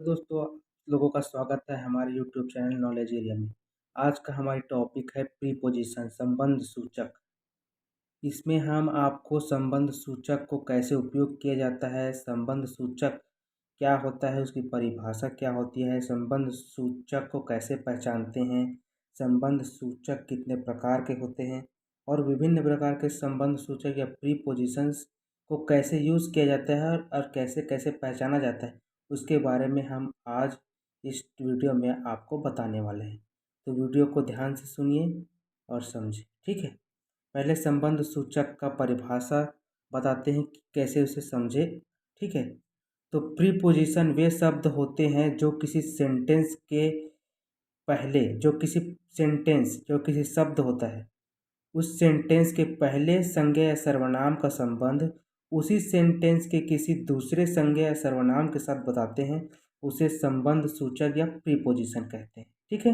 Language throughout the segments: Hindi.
तो दोस्तों आप लोगों का स्वागत है हमारे यूट्यूब चैनल नॉलेज एरिया में। आज का हमारी टॉपिक है प्रीपोजिशन संबंध सूचक। इसमें हम आपको संबंध सूचक को कैसे उपयोग किया जाता है, संबंध सूचक क्या होता है, उसकी परिभाषा क्या होती है, संबंध सूचक को कैसे पहचानते हैं, संबंध सूचक कितने प्रकार के होते हैं और विभिन्न प्रकार के संबंध सूचक या प्रीपोजिशंस को कैसे यूज़ किया जाता है और कैसे कैसे पहचाना जाता है, उसके बारे में हम आज इस वीडियो में आपको बताने वाले हैं। तो वीडियो को ध्यान से सुनिए और समझिए, ठीक है। पहले संबंध सूचक का परिभाषा बताते हैं कि कैसे उसे समझे, ठीक है। तो प्रीपोजिशन वे शब्द होते हैं जो किसी सेंटेंस के पहले जो किसी शब्द होता है उस सेंटेंस के पहले संज्ञा या सर्वनाम का संबंध उसी सेंटेंस के किसी दूसरे संज्ञा या सर्वनाम के साथ बताते हैं, उसे संबंध सूचक या प्रीपोजिशन कहते हैं, ठीक है।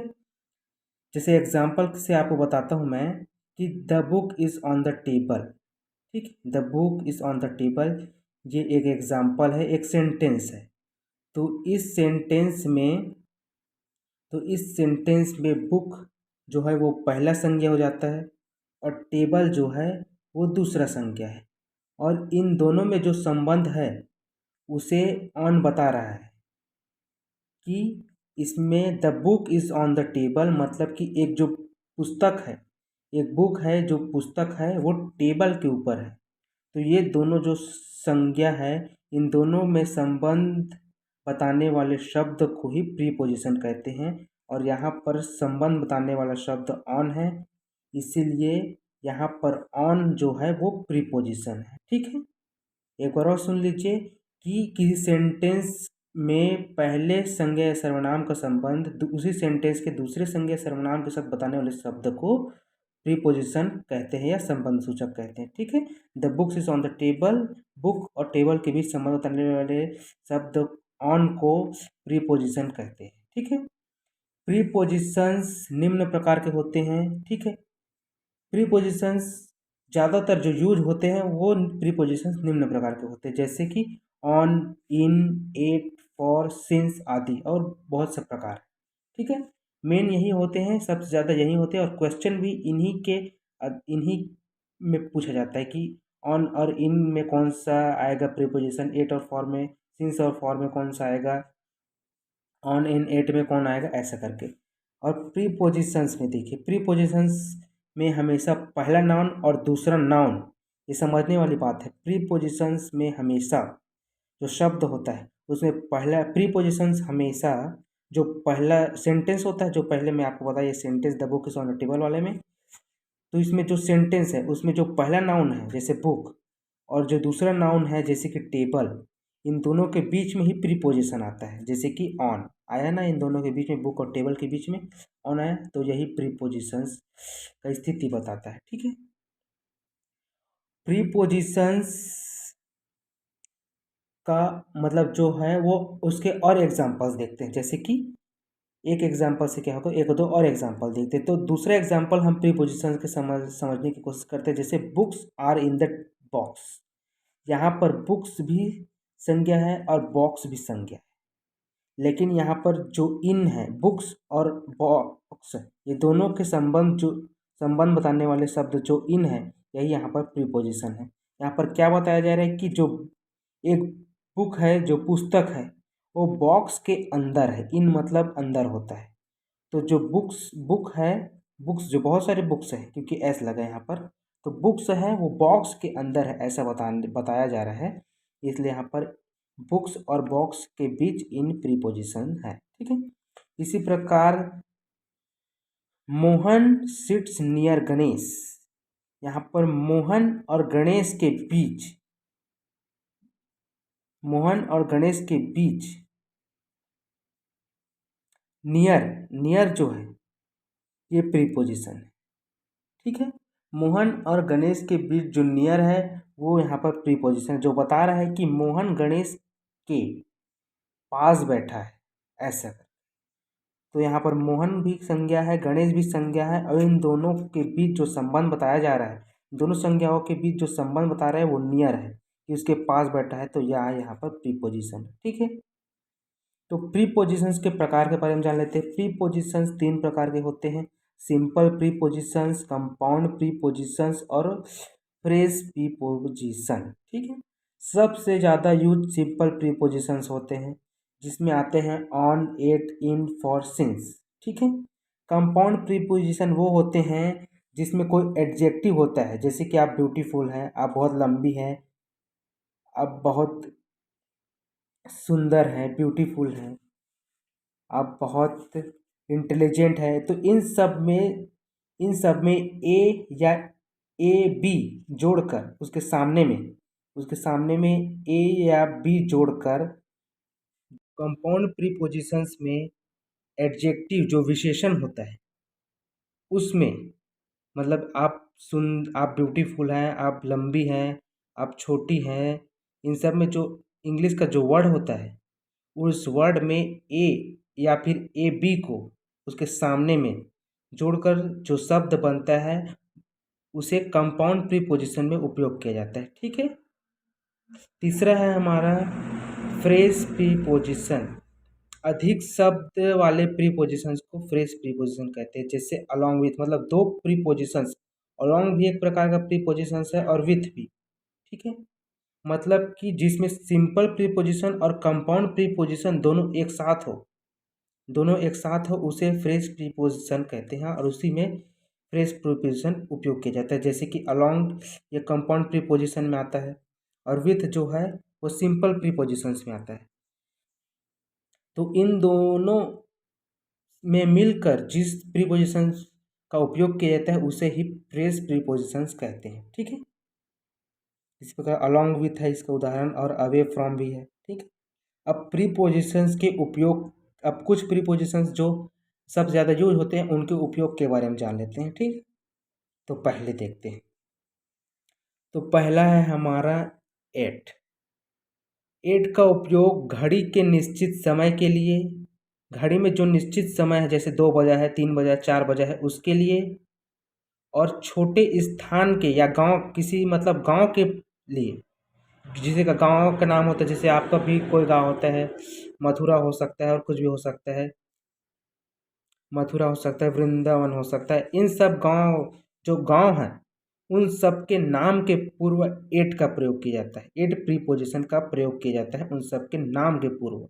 जैसे एग्जाम्पल से आपको बताता हूँ मैं कि the book is on the table, ठीक। The book is on the table, ये एक एग्जाम्पल है, एक सेंटेंस है। तो इस सेंटेंस में बुक जो है वो पहला संज्ञा हो जाता है और टेबल जो है वो दूसरा संज्ञा है, और इन दोनों में जो संबंध है उसे ऑन बता रहा है कि इसमें the book is on the table, मतलब कि एक जो पुस्तक है, एक बुक है जो पुस्तक है वो टेबल के ऊपर है। तो ये दोनों जो संज्ञा है, इन दोनों में संबंध बताने वाले शब्द को ही प्रीपोजिशन कहते हैं, और यहाँ पर संबंध बताने वाला शब्द ऑन है, इसीलिए यहाँ पर ऑन जो है वो प्रीपोजिशन है, ठीक है। एक बार और सुन लीजिए कि किसी सेंटेंस में पहले संज्ञा या सर्वनाम का संबंध उसी सेंटेंस के दूसरे संज्ञा या सर्वनाम के साथ बताने वाले शब्द को प्रीपोजिशन कहते हैं या संबंध सूचक कहते हैं, ठीक है। The books is on the table, book और टेबल के बीच संबंध बताने वाले शब्द ऑन को प्रीपोजिशन कहते हैं, ठीक है। प्रीपोजिशंस निम्न प्रकार के होते हैं, ठीक है। प्रीपोजिशंस ज़्यादातर जो यूज होते हैं वो प्रीपोजिशंस निम्न प्रकार के होते हैं, जैसे कि on, in, at, for, since आदि और बहुत से प्रकार, ठीक है। मेन यही होते हैं, सबसे ज़्यादा यही होते हैं, और क्वेश्चन भी इन्हीं में पूछा जाता है कि ऑन और इन में कौन सा आएगा प्रीपोजिशन, एट और फॉर में, सिंस और फॉर में कौन सा आएगा, ऑन इन एट में कौन आएगा, ऐसा करके। और प्रीपोजिशंस में देखिए, प्रीपोजिशंस में हमेशा पहला नाउन और दूसरा नाउन, ये समझने वाली बात है। प्रीपोजिशंस में हमेशा जो शब्द होता है उसमें पहला प्रीपोजिशंस हमेशा जो पहला सेंटेंस होता है, जो पहले मैं आपको बताया sentence the book is on the table वाले में, तो इसमें जो सेंटेंस है उसमें जो पहला नाउन है जैसे बुक और जो दूसरा नाउन है जैसे कि टेबल, इन दोनों के बीच में ही प्रीपोजिशन आता है, जैसे कि ऑन आया ना, इन दोनों के बीच में, बुक और टेबल के बीच में ऑन आया, तो यही प्रीपोजिशंस का स्थिति बताता है, ठीक है। प्रीपोजिशंस का मतलब जो है वो उसके और एग्जांपल्स देखते हैं, जैसे कि एक एग्जांपल से क्या होगा, एक दो और एग्जांपल देखते हैं। तो दूसरा एग्जांपल हम प्रीपोजिशंस के समझने की कोशिश करते हैं, जैसे books are in the box. यहाँ पर बुक्स भी संज्ञा है और बॉक्स भी संज्ञा है, लेकिन यहाँ पर जो इन है, बुक्स और बॉक्स, ये दोनों के संबंध बताने वाले शब्द जो इन है, यही यहाँ पर प्रीपोजिशन है। यहाँ पर क्या बताया जा रहा है कि जो एक बुक है, जो पुस्तक है, वो बॉक्स के अंदर है, इन मतलब अंदर होता है। तो जो बुक है, बुक्स जो बहुत सारे बुक्स है, क्योंकि एस लगा यहाँ पर, तो बुक्स है वो बॉक्स के अंदर है, ऐसा बताया जा रहा है, इसलिए यहाँ पर बुक्स और बॉक्स के बीच इन प्रीपोजिशन है, ठीक है। इसी प्रकार मोहन सिट्स नियर गणेश, यहाँ पर मोहन और गणेश के बीच नियर जो है ये प्रीपोजिशन है, ठीक है। मोहन और गणेश के बीच जो नियर है वो यहाँ पर प्रीपोजिशन जो बता रहा है कि मोहन गणेश के पास बैठा है, ऐसा। तो यहाँ पर मोहन भी संज्ञा है, गणेश भी संज्ञा है, और इन दोनों के बीच जो संबंध बताया जा रहा है, दोनों संज्ञाओं के बीच जो संबंध बता रहा है वो नियर है, कि उसके पास बैठा है, तो यहाँ पर प्रीपोजिशन है, ठीक है। तो प्रीपोजिशंस के प्रकार के बारे में जान लेते हैं। प्रीपोजिशंस 3 प्रकार के होते हैं, सिंपल प्रीपोजिशंस, कंपाउंड प्रीपोजिशंस और फ्रेज प्रीपोजिशन। ठीक है, सबसे ज़्यादा यूज सिंपल प्रीपोजिशंस होते हैं, जिसमें आते हैं on, at, in, for, since. ठीक है, कंपाउंड प्रीपोजिशन वो होते हैं जिसमें कोई एडजेक्टिव होता है, जैसे कि आप ब्यूटीफुल हैं, आप बहुत लंबी हैं, आप बहुत सुंदर हैं, ब्यूटीफुल हैं, आप बहुत इंटेलिजेंट है। तो इन सब में ए या ए बी जोड़कर उसके सामने में ए या बी जोड़कर कंपाउंड प्रीपोजिशंस में एडजेक्टिव जो विशेषण होता है उसमें, मतलब आप ब्यूटीफुल हैं, आप लंबी हैं, आप छोटी हैं, इन सब में जो इंग्लिश का जो वर्ड होता है उस वर्ड में ए या फिर ए बी को उसके सामने में जोड़कर जो शब्द बनता है उसे कंपाउंड प्रीपोजिशन में उपयोग किया जाता है। ठीक है, तीसरा है हमारा फ्रेज प्रीपोजिशन। अधिक शब्द वाले प्रीपोजिशंस को फ्रेज प्रीपोजिशन कहते हैं, जैसे अलॉन्ग विथ, मतलब दो प्रीपोजिशंस, अलॉन्ग भी एक प्रकार का प्रीपोजिशंस है और विथ भी। ठीक है, मतलब कि जिसमें सिंपल प्रीपोजिशन और कंपाउंड प्रीपोजिशन दोनों एक साथ हो उसे फ्रेज प्रीपोजिशन कहते हैं, और उसी में फ्रेज प्रीपोजिशन उपयोग किया जाता है। जैसे कि अलॉन्ग ये कंपाउंड प्रीपोजिशन में आता है और विथ जो है वो सिंपल प्रीपोजिशंस में आता है। तो इन दोनों में मिलकर जिस प्रीपोजिशंस का उपयोग किया जाता है उसे ही फ्रेज प्रीपोजिशंस कहते हैं। ठीक है, इस प्रकार अलॉन्ग विथ है इसका उदाहरण, और अवे फ्रॉम भी है। ठीक है, अब कुछ प्रीपोजिशंस जो सबसे ज़्यादा यूज होते हैं उनके उपयोग के बारे में जान लेते हैं। ठीक, तो पहले देखते हैं। तो पहला है हमारा एट। एट का उपयोग घड़ी के निश्चित समय के लिए, घड़ी में जो निश्चित समय है जैसे 2 बजा है, 3 बजा है, 4 बजा है उसके लिए, और छोटे स्थान के या गांव के लिए, जिसे का गांव का नाम होता है, जैसे आपका भी कोई गांव होता है, मथुरा हो सकता है और कुछ भी हो सकता है, मथुरा हो सकता है, वृंदावन हो सकता है। इन सब जो गांव हैं उन सब के नाम के पूर्व एट का प्रयोग किया जाता है, एट प्रीपोजिशन का प्रयोग किया जाता है उन सब के नाम के पूर्व,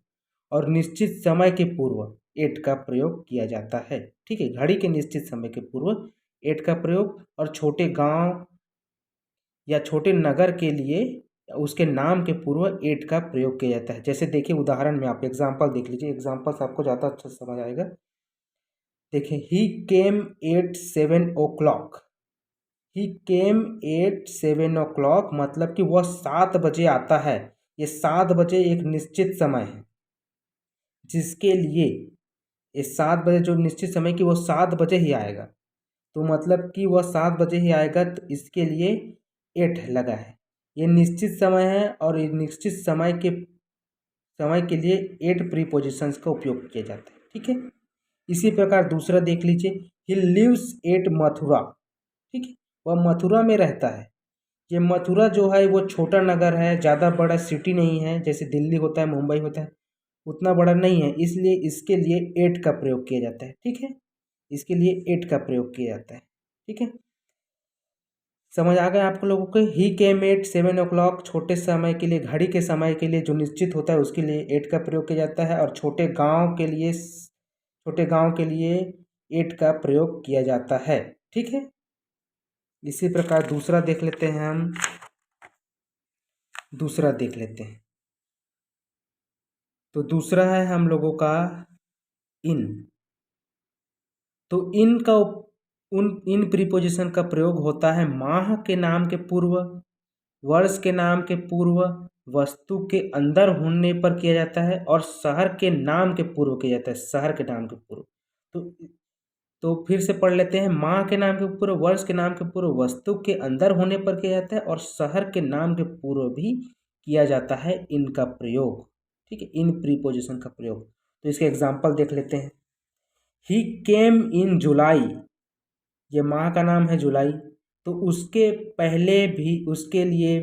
और निश्चित समय के पूर्व एट का प्रयोग किया जाता है। ठीक है, घड़ी के निश्चित समय के पूर्व एट का प्रयोग, और छोटे गांव या छोटे नगर के लिए उसके नाम के पूर्व एट का प्रयोग किया जाता है। जैसे देखिए उदाहरण में आप एग्जाम्पल देख लीजिए, एग्जाम्पल से आपको ज़्यादा अच्छा समझ आएगा। देखिए, ही came at 7 o'clock। He came at 7 o'clock मतलब कि वह 7 बजे आता है। ये 7 बजे एक निश्चित समय है जिसके लिए, ये 7 बजे जो निश्चित समय कि वो 7 बजे ही आएगा, तो मतलब कि वह 7 बजे ही आएगा, तो इसके लिए एट लगा है। ये निश्चित समय है और ये निश्चित समय के लिए एट प्रीपोजिशंस का उपयोग किया जाता है। ठीक है, इसी प्रकार दूसरा देख लीजिए, ही लिव्स एट मथुरा। ठीक है, वह मथुरा में रहता है। ये मथुरा जो है वो छोटा नगर है, ज़्यादा बड़ा सिटी नहीं है, जैसे दिल्ली होता है, मुंबई होता है, उतना बड़ा नहीं है, इसलिए इसके लिए एट का प्रयोग किया जाता है। ठीक है, इसके लिए एट का प्रयोग किया जाता है। ठीक है, समझ आ गया आप लोगों को। ही केम एट 7 o'clock छोटे समय के लिए, घड़ी के समय के लिए जो निश्चित होता है उसके लिए एट का प्रयोग किया जाता है, और छोटे गांव के लिए एट का प्रयोग किया जाता है। ठीक है, इसी प्रकार दूसरा देख लेते हैं हम। तो दूसरा है हम लोगों का इन। तो इन प्रीपोजिशन का प्रयोग होता है माह के नाम के पूर्व, वर्ष के नाम के पूर्व, वस्तु के अंदर होने पर किया जाता है, और शहर के नाम के पूर्व किया जाता है, शहर के नाम के पूर्व। तो फिर से पढ़ लेते हैं, माह के नाम के पूर्व, वर्ष के नाम के पूर्व, वस्तु के अंदर होने पर किया जाता है, और शहर के नाम के पूर्व भी किया जाता है इनका प्रयोग। ठीक है, इन प्रीपोजिशन का प्रयोग। तो इसके एग्जाम्पल देख लेते हैं। ही केम इन जुलाई, ये माह का नाम है जुलाई, तो उसके पहले भी उसके लिए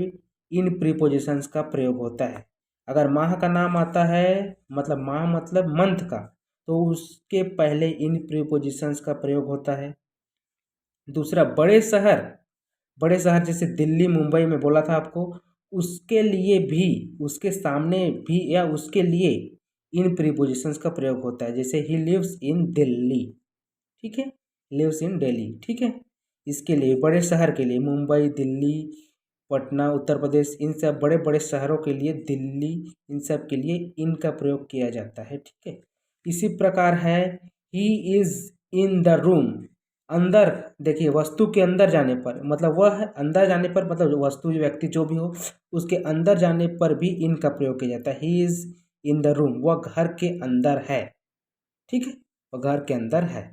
इन प्रीपोजिशंस का प्रयोग होता है। अगर माह का नाम आता है, मतलब माह मतलब मंथ का, तो उसके पहले इन प्रीपोजिशंस का प्रयोग होता है। दूसरा, बड़े शहर जैसे दिल्ली मुंबई में बोला था आपको, उसके लिए भी, उसके सामने भी या उसके लिए इन प्रीपोजिशंस का प्रयोग होता है। जैसे ही लिव्स इन दिल्ली, ठीक है, लिव्स इन दिल्ली, ठीक है। इसके लिए बड़े शहर के लिए मुंबई, दिल्ली, पटना, उत्तर प्रदेश, इन सब बड़े बड़े शहरों के लिए, दिल्ली, इन सब के लिए इनका प्रयोग किया जाता है, ठीक है। इसी प्रकार है he is in the room. अंदर देखिए, वस्तु के अंदर जाने पर, मतलब वह अंदर जाने पर, मतलब वस्तु व्यक्ति जो भी हो उसके अंदर जाने पर भी इनका प्रयोग किया जाता है। He is in the room, वह घर के अंदर है, ठीक है, वह घर के अंदर है।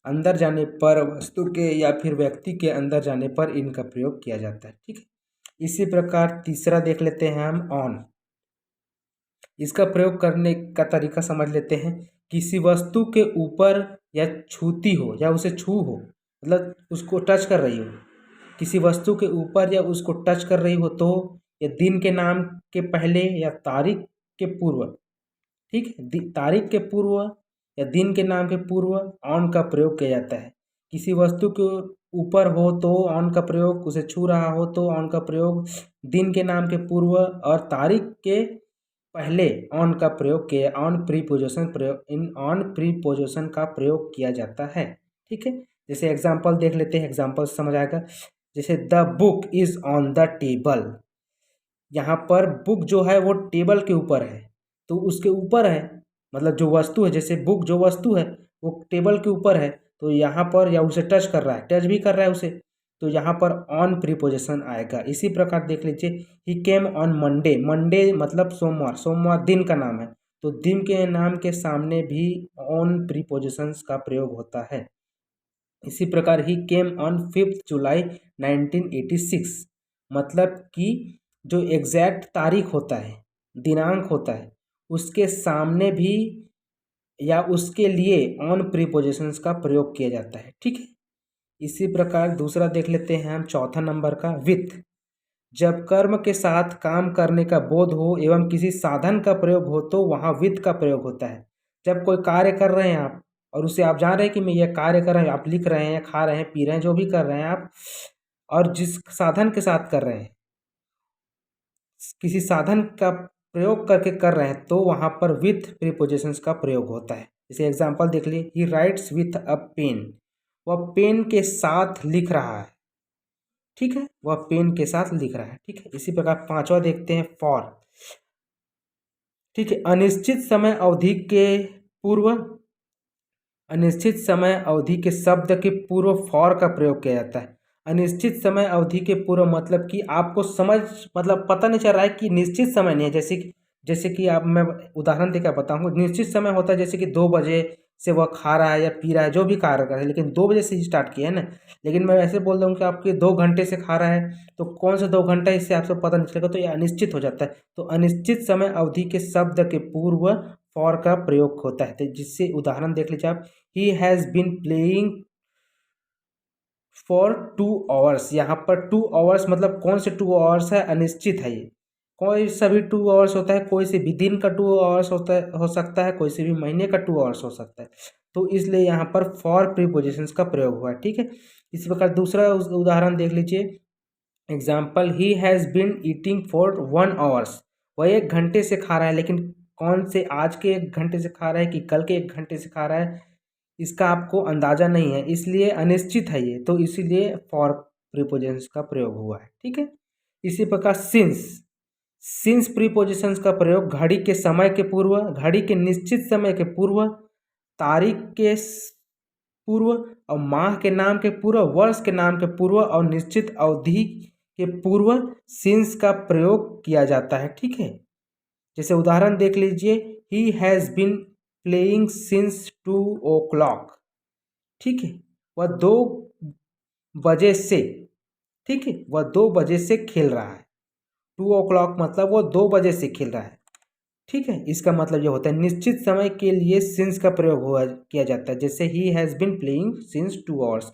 अंदर जाने पर, वस्तु के या फिर व्यक्ति के अंदर जाने पर इनका प्रयोग किया जाता है, ठीक है। इसी प्रकार तीसरा देख लेते हैं हम, ऑन। इसका प्रयोग करने का तरीका समझ लेते हैं। किसी वस्तु के ऊपर या छूती हो या उसे छू हो, मतलब उसको टच कर रही हो, किसी वस्तु के ऊपर या उसको टच कर रही हो तो, या दिन के नाम के पहले या तारीख के पूर्व, ठीक है, तारीख के पूर्व या दिन के नाम के पूर्व ऑन का प्रयोग किया जाता है। किसी वस्तु के ऊपर हो तो ऑन का प्रयोग, उसे छू रहा हो तो ऑन का प्रयोग, दिन के नाम के पूर्व और तारीख के पहले ऑन का प्रयोग किया, ऑन प्रीपोजिशन प्रयोग, इन ऑन प्रीपोजिशन का प्रयोग किया जाता है, ठीक है। जैसे एग्जांपल देख लेते हैं, एग्जांपल समझ आएगा। जैसे the book is on the table, यहाँ पर बुक जो है वो टेबल के ऊपर है, तो उसके ऊपर है, मतलब जो वस्तु है, जैसे बुक जो वस्तु है वो टेबल के ऊपर है, तो यहाँ पर, या उसे टच कर रहा है, टच भी कर रहा है उसे, तो यहाँ पर ऑन प्रीपोजिशन आएगा। इसी प्रकार देख लीजिए, ही केम ऑन मंडे, मंडे मतलब सोमवार, सोमवार दिन का नाम है, तो दिन के नाम के सामने भी ऑन प्रीपोजिशंस का प्रयोग होता है। इसी प्रकार ही केम ऑन 5 जुलाई 1986, मतलब कि जो एग्जैक्ट तारीख होता है, दिनांक होता है, उसके सामने भी या उसके लिए ऑन प्रीपोजिशंस का प्रयोग किया जाता है, ठीक है। इसी प्रकार दूसरा देख लेते हैं हम, चौथा नंबर का, विथ। जब कर्म के साथ काम करने का बोध हो एवं किसी साधन का प्रयोग हो तो वहाँ विथ का प्रयोग होता है। जब कोई कार्य कर रहे हैं आप और उसे आप जान रहे हैं कि मैं यह कार्य कर रहे हैं, आप लिख रहे हैं, खा रहे हैं, पी रहे हैं, जो भी कर रहे हैं आप, और जिस साधन के साथ कर रहे हैं, किसी साधन का प्रयोग करके कर रहे हैं, तो वहाँ पर विथ प्रीपोजिशंस का प्रयोग होता है। जैसे एग्जाम्पल देख लिए, he writes with a pen, वह पेन के साथ लिख रहा है, ठीक है, वह पेन के साथ लिख रहा है, ठीक है। इसी प्रकार पांचवा देखते हैं, फॉर, ठीक है। अनिश्चित समय अवधि के पूर्व, अनिश्चित समय अवधि के शब्द के पूर्व फॉर का प्रयोग किया जाता है। अनिश्चित समय अवधि के पूर्व मतलब कि आपको समझ, मतलब पता नहीं चल रहा है कि निश्चित समय नहीं है। जैसे कि आप, मैं उदाहरण देकर बताऊंगा। निश्चित समय होता है जैसे कि 2 बजे से वह खा रहा है या पी रहा है, जो भी कार्य कर रहा है, लेकिन 2 बजे से ही स्टार्ट किया है ना। लेकिन मैं ऐसे बोल रहा हूँ कि आपके 2 घंटे से खा रहा है, तो कौन सा 2 घंटा, इससे आपको पता नहीं चलेगा, तो ये अनिश्चित हो जाता है। तो अनिश्चित समय अवधि के शब्द के पूर्व फॉर का प्रयोग होता है। तो जिससे उदाहरण देख लीजिए आप, he has been playing for 2 hours. यहाँ पर 2 आवर्स मतलब कौन से 2 आवर्स है, अनिश्चित है ये। कोई सा भी 2 आवर्स होता है, कोई से भी दिन का 2 आवर्स होता है, हो सकता है, कोई से भी महीने का 2 आवर्स हो सकता है। तो इसलिए यहाँ पर फॉर प्रीपोजिशंस का प्रयोग हुआ है, ठीक है। इसी प्रकार दूसरा उदाहरण देख लीजिए, example, he has been eating for 1 hours, वह 1 घंटे से खा रहा है, लेकिन कौन से, आज के 1 घंटे से खा रहा है कि कल के 1 घंटे से खा रहा है, इसका आपको अंदाजा नहीं है, इसलिए अनिश्चित है ये, तो इसीलिए फॉर प्रीपोजिशंस का प्रयोग हुआ है, ठीक है। इसी प्रकार सिंस प्रीपोजिशंस का प्रयोग घड़ी के समय के पूर्व, घड़ी के निश्चित समय के पूर्व, तारीख के पूर्व और माह के नाम के पूर्व, वर्ष के नाम के पूर्व और निश्चित अवधि के पूर्व सिंस का प्रयोग किया जाता है, ठीक है। जैसे उदाहरण देख लीजिए, he has been playing since 2 o'clock, ठीक है, वह 2 बजे से, ठीक है, वह 2 बजे से खेल रहा है। 2 o'clock मतलब वो 2 बजे से खेल रहा है, ठीक है। इसका मतलब ये होता है निश्चित समय के लिए सिंस का प्रयोग हुआ किया जाता है। जैसे he has been playing since 2 hours,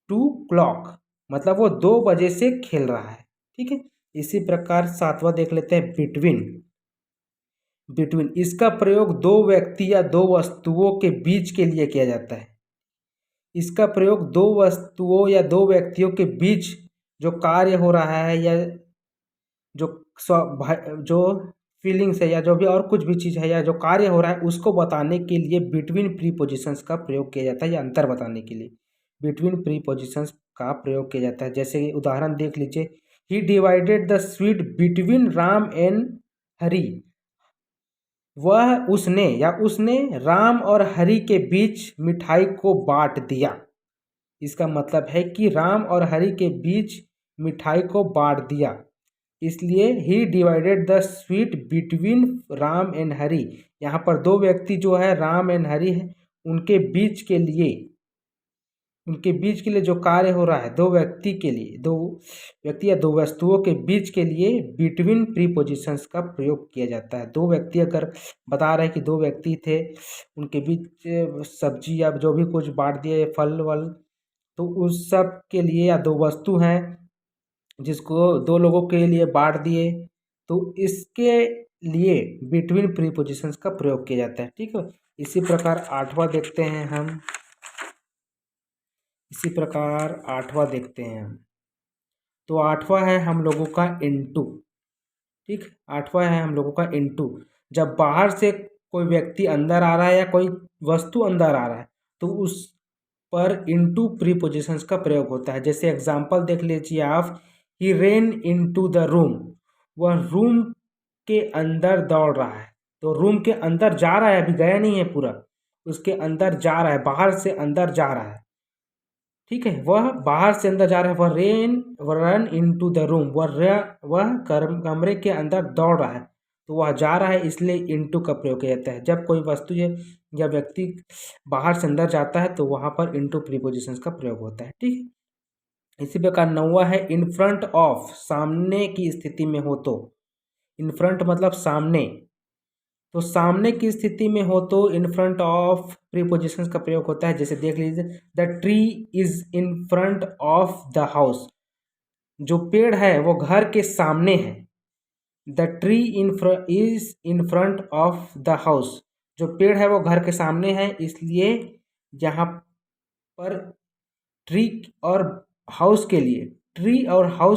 2 o'clock मतलब वो 2 बजे से खेल रहा है, ठीक है। इसी प्रकार सातवां देख लेते हैं, बिटवीन। बिटवीन इसका प्रयोग दो व्यक्ति या दो वस्तुओं के बीच के लिए किया जाता है। इसका प्रयोग दो वस्तुओं या दो व्यक्तियों के बीच जो कार्य हो रहा है या जो जो फीलिंग्स है या जो भी और कुछ भी चीज़ है या जो कार्य हो रहा है उसको बताने के लिए बिटवीन प्रीपोजिशंस का प्रयोग किया जाता है या अंतर बताने के लिए बिटवीन प्रीपोजिशंस का प्रयोग किया जाता है। जैसे उदाहरण देख लीजिए, he divided the sweet between Ram and Hari. उसने राम और हरि के बीच मिठाई को बांट दिया। इसका मतलब है कि राम और हरि के बीच मिठाई को बांट दिया, इसलिए he divided the sweet between Ram and Hari. यहाँ पर दो व्यक्ति जो है राम एंड हरि है, उनके बीच के लिए जो कार्य हो रहा है, दो व्यक्ति या दो वस्तुओं के बीच के लिए बिटवीन प्रीपोजिशंस का प्रयोग किया जाता है। दो व्यक्ति अगर बता रहे हैं कि दो व्यक्ति थे, उनके बीच सब्जी या जो भी कुछ बांट दिए, फल वल, तो उस सब के लिए, या दो वस्तु हैं जिसको दो लोगों के लिए बांट दिए, तो इसके लिए बिटवीन प्रीपोजिशंस का प्रयोग किया जाता है। ठीक है, इसी प्रकार आठवां देखते हैं हम। तो आठवां है हम लोगों का इनटू। ठीक, आठवां है हम लोगों का इनटू। जब बाहर से कोई व्यक्ति अंदर आ रहा है या कोई वस्तु अंदर आ रहा है तो उस पर इनटू प्रीपोजिशंस का प्रयोग होता है। जैसे एग्जांपल देख लीजिए आप, ही रेन इनटू द रूम। वह रूम के अंदर दौड़ रहा है, तो रूम के अंदर जा रहा है, अभी गया नहीं है पूरा, उसके अंदर जा रहा है, बाहर से अंदर जा रहा है। ठीक है, वह बाहर से अंदर जा रहा है, वह रन इनटू द रूम, वह कमरे के अंदर दौड़ रहा है, तो वह जा रहा है, इसलिए इनटू का प्रयोग किया जाता है। जब कोई वस्तु या व्यक्ति बाहर से अंदर जाता है तो वहां पर इनटू प्रीपोजिशंस का प्रयोग होता है। ठीक है, इसी प्रकार नौवां है इन फ्रंट ऑफ, सामने की स्थिति में हो तो। इन फ्रंट मतलब सामने, तो सामने की स्थिति में हो तो इन फ्रंट ऑफ प्रीपोजिशंस का प्रयोग होता है। जैसे देख लीजिए, the tree is in front of the house. जो पेड़ है वो घर के सामने है। The tree is in front of the house, जो पेड़ है वो घर के सामने है, इसलिए यहाँ पर ट्री और हाउस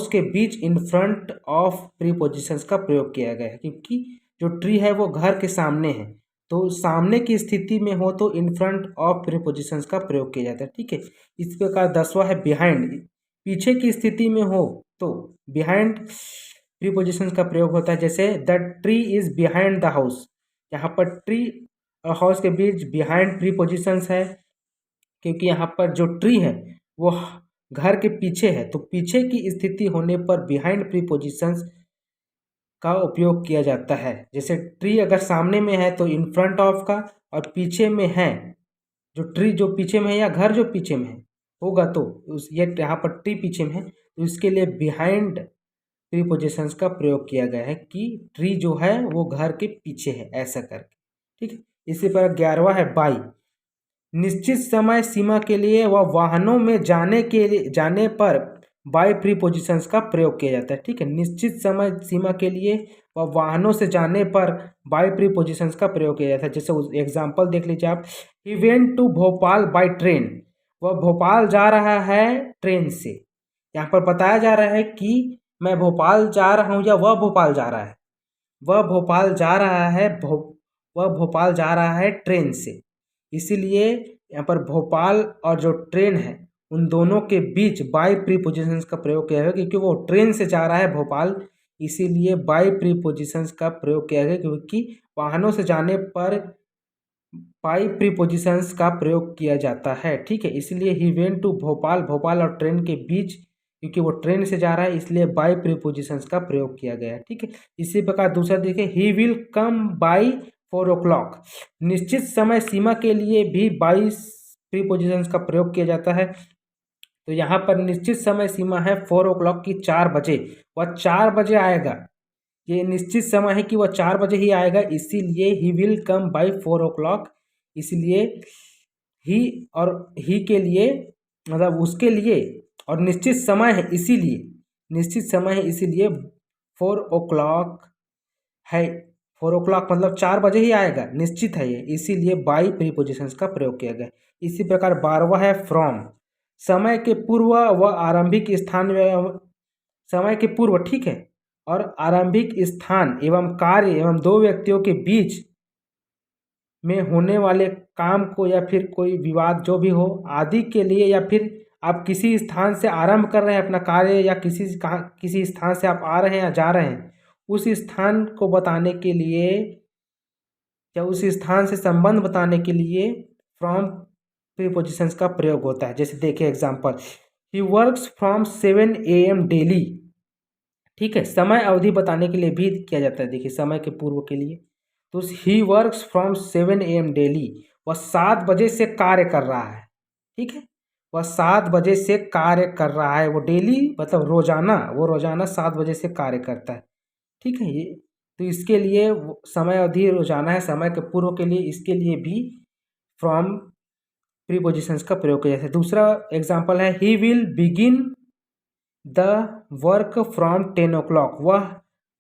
के बीच इन फ्रंट ऑफ प्रीपोजिशंस का प्रयोग किया गया है, क्योंकि जो ट्री है वो घर के सामने है, तो सामने की स्थिति में हो तो इन फ्रंट ऑफ प्रीपोजिशंस का प्रयोग किया जाता है। ठीक है, इस प्रकार 10वां है बिहाइंड, पीछे की स्थिति में हो तो बिहाइंड प्रीपोजिशंस का प्रयोग होता है। जैसे the tree is behind the house, यहाँ पर ट्री और हाउस के बीच बिहाइंड प्रीपोजिशंस है, क्योंकि यहाँ पर जो ट्री है वो घर के पीछे है, तो पीछे की स्थिति होने पर बिहाइंड प्रीपोजिशंस का उपयोग किया जाता है। जैसे ट्री अगर सामने में है तो इन फ्रंट ऑफ का, और पीछे में है, जो ट्री जो पीछे में है या घर जो पीछे में है होगा, तो ये यहाँ पर ट्री पीछे में है तो इसके लिए बिहाइंड प्रीपोजिशंस का प्रयोग किया गया है कि ट्री जो है वो घर के पीछे है, ऐसा करके। ठीक है, इसी पर 11वां है बाई, निश्चित समय सीमा के लिए व वाहनों में जाने पर बाय प्रीपोजिशंस का प्रयोग किया जाता है। ठीक है, निश्चित समय सीमा के लिए व वाहनों से जाने पर बाय प्रीपोजिशंस का प्रयोग किया जाता है। जैसे एग्जांपल देख लीजिए आप, he went to Bhopal by train, वह भोपाल जा रहा है ट्रेन से। यहाँ पर बताया जा रहा है कि मैं भोपाल जा रहा हूँ या वह भोपाल जा रहा है, वह भोपाल जा रहा है ट्रेन से, इसीलिए यहाँ पर भोपाल और जो ट्रेन है उन दोनों के बीच बाय प्रीपोजिशंस का प्रयोग किया गया, क्योंकि वो ट्रेन से जा रहा है भोपाल, इसीलिए बाय प्रीपोजिशंस का प्रयोग किया गया, क्योंकि वाहनों से जाने पर बाय प्रीपोजिशंस का प्रयोग किया जाता है। ठीक है, इसलिए he went to Bhopal, Bhopal और ट्रेन के बीच, क्योंकि वो ट्रेन से जा रहा है इसलिए बाय प्रीपोजिशंस का प्रयोग किया गया है। ठीक है, इसी प्रकार दूसरा देखिए, he will come by 4 o'clock, निश्चित समय सीमा के लिए भी बाय प्रीपोजिशंस का प्रयोग किया जाता है। तो यहाँ पर निश्चित समय सीमा है 4 o'clock की, 4 बजे, वह 4 बजे आएगा, ये निश्चित समय है कि वह 4 बजे ही आएगा, इसीलिए he will come by 4 o'clock, इसलिए ही और ही के लिए मतलब उसके लिए, और निश्चित समय है इसीलिए 4 o'clock है, 4 o'clock मतलब 4 बजे ही आएगा, निश्चित है ये, इसीलिए बाई प्रीपोजिशंस का प्रयोग किया गया। इसी प्रकार 12वां है फ्रॉम, समय के पूर्व व आरंभिक स्थान में, समय के पूर्व, ठीक है, और आरंभिक स्थान एवं कार्य एवं दो व्यक्तियों के बीच में होने वाले काम को या फिर कोई विवाद जो भी हो आदि के लिए, या फिर आप किसी स्थान से आरंभ कर रहे हैं अपना कार्य, या किसी स्थान से आप आ रहे हैं या जा रहे हैं, उस स्थान को बताने के लिए या उस स्थान से संबंध बताने के लिए फ्रॉम प्रीपोजिशंस का प्रयोग होता है। जैसे देखिए example, he works from 7 AM daily, ठीक है, समय अवधि बताने के लिए भी किया जाता है। देखिए समय के पूर्व के लिए, तो he works from 7 AM daily, वह 7 बजे से कार्य कर रहा है, ठीक है, वह 7 बजे से कार्य कर रहा है, वो डेली मतलब रोजाना, वो रोजाना 7 बजे से कार्य करता है, ठीक है। ये तो इसके लिए समय अवधि रोजाना है, समय के पूर्व के लिए, इसके लिए भी फ्रॉम प्रीपोजिशंस का प्रयोग किया जाता है। दूसरा एग्जांपल है, he will begin the work from 10 o'clock, वह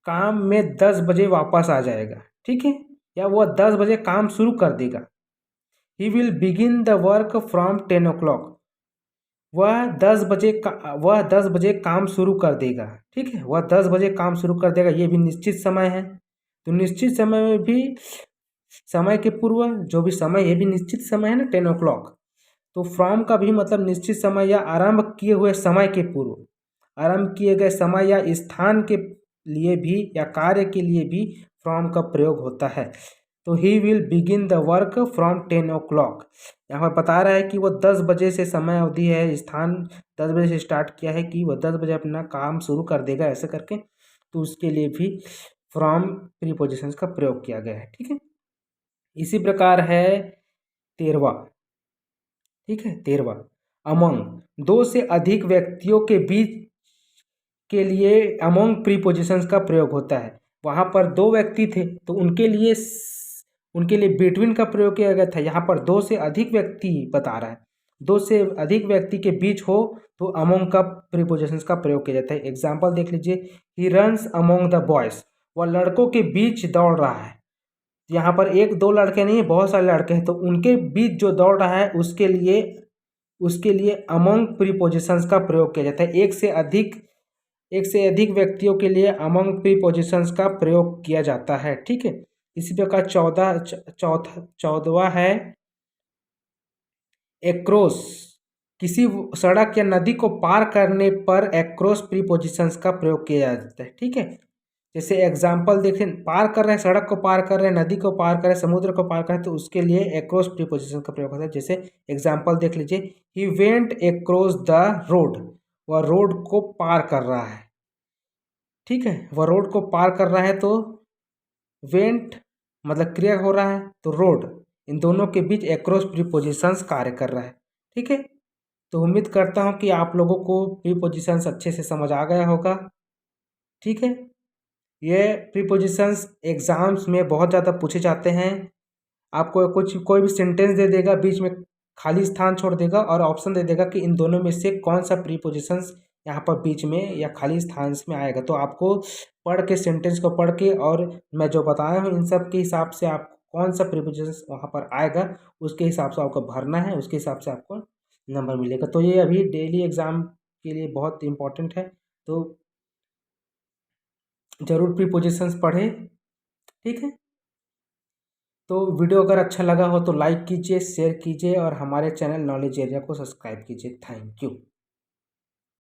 काम में 10 बजे वापस आ जाएगा, ठीक है, या वह 10 बजे काम शुरू कर देगा। He will begin the work from 10 o'clock, वह 10 बजे काम शुरू कर देगा, ठीक है, वह 10 बजे काम शुरू कर देगा, ये भी निश्चित समय है। तो निश्चित समय में भी समय के पूर्व जो भी समय, ये भी निश्चित समय है ना, 10 o'clock। तो फ्रॉम का भी मतलब निश्चित समय या आरंभ किए हुए समय के पूर्व, आरंभ किए गए समय या स्थान के लिए भी या कार्य के लिए भी फ्रॉम का प्रयोग होता है। तो he will begin the work from 10 o'clock, यहाँ पर बता रहा है कि वह 10 बजे से समय अवधि है, स्थान 10 बजे से स्टार्ट किया है कि वह 10 बजे अपना काम शुरू कर देगा, ऐसे करके। तो उसके लिए भी फ्रॉम प्रीपोजिशंस का प्रयोग किया गया है, ठीक है। इसी प्रकार है 13वां, ठीक है, 13वां, अमंग, दो से अधिक व्यक्तियों के बीच के लिए अमंग प्रीपोजिशंस का प्रयोग होता है। वहाँ पर 2 व्यक्ति थे तो उनके लिए बिटवीन का प्रयोग किया गया था। यहाँ पर 2 से अधिक व्यक्ति बता रहा है, 2 से अधिक व्यक्ति के बीच हो तो अमंग का प्रीपोजिशंस का प्रयोग किया जाता है। एग्जाम्पल देख लीजिए, he runs among the boys, वह लड़कों के बीच दौड़ रहा है। यहाँ पर 1-2 लड़के नहीं है, बहुत सारे लड़के हैं, तो उनके बीच जो दौड़ रहा है उसके लिए अमंग प्रीपोजिशंस का प्रयोग किया जाता है। एक से अधिक व्यक्तियों के लिए अमंग प्रीपोजिशंस का प्रयोग किया जाता है, ठीक है। इसी प्रकार 14वां है एक्रॉस, किसी सड़क या नदी को पार करने पर एक्रॉस प्रीपोजिशंस का प्रयोग किया जाता है, ठीक है। जैसे एग्जाम्पल देखें, पार कर रहे हैं, सड़क को पार कर रहे हैं, नदी को पार कर रहे हैं, समुद्र को पार कर रहे हैं, तो उसके लिए एक्रॉस प्रीपोजिशन का प्रयोग होता है। जैसे एग्जाम्पल देख लीजिए, he went across the road, वह रोड को पार कर रहा है, ठीक है, वह रोड को पार कर रहा है, तो वेंट मतलब क्रिया हो रहा है, तो रोड, इन दोनों के बीच एक्रॉस प्रीपोजिशंस कार्य कर रहा है, ठीक है। तो उम्मीद करता हूँ कि आप लोगों को प्रीपोजिशंस अच्छे से समझ आ गया होगा, ठीक है। ये प्रीपोजिशंस एग्जाम्स में बहुत ज़्यादा पूछे जाते हैं। आपको कोई भी सेंटेंस दे देगा, बीच में खाली स्थान छोड़ देगा और ऑप्शन दे देगा कि इन दोनों में से कौन सा प्रीपोजिशंस यहाँ पर बीच में या खाली स्थान में आएगा। तो आपको पढ़ के, सेंटेंस को पढ़ के, और मैं जो बताया हूँ इन सब के हिसाब से आप कौन सा प्रीपोजिशंस वहाँ पर आएगा उसके हिसाब से आपको भरना है, उसके हिसाब से आपको नंबर मिलेगा। तो ये अभी डेली एग्ज़ाम के लिए बहुत इंपॉर्टेंट है, तो ज़रूर प्रीपोजिशंस पढ़ें, ठीक है। तो वीडियो अगर अच्छा लगा हो तो लाइक कीजिए, शेयर कीजिए और हमारे चैनल नॉलेज एरिया को सब्सक्राइब कीजिए। Thank you.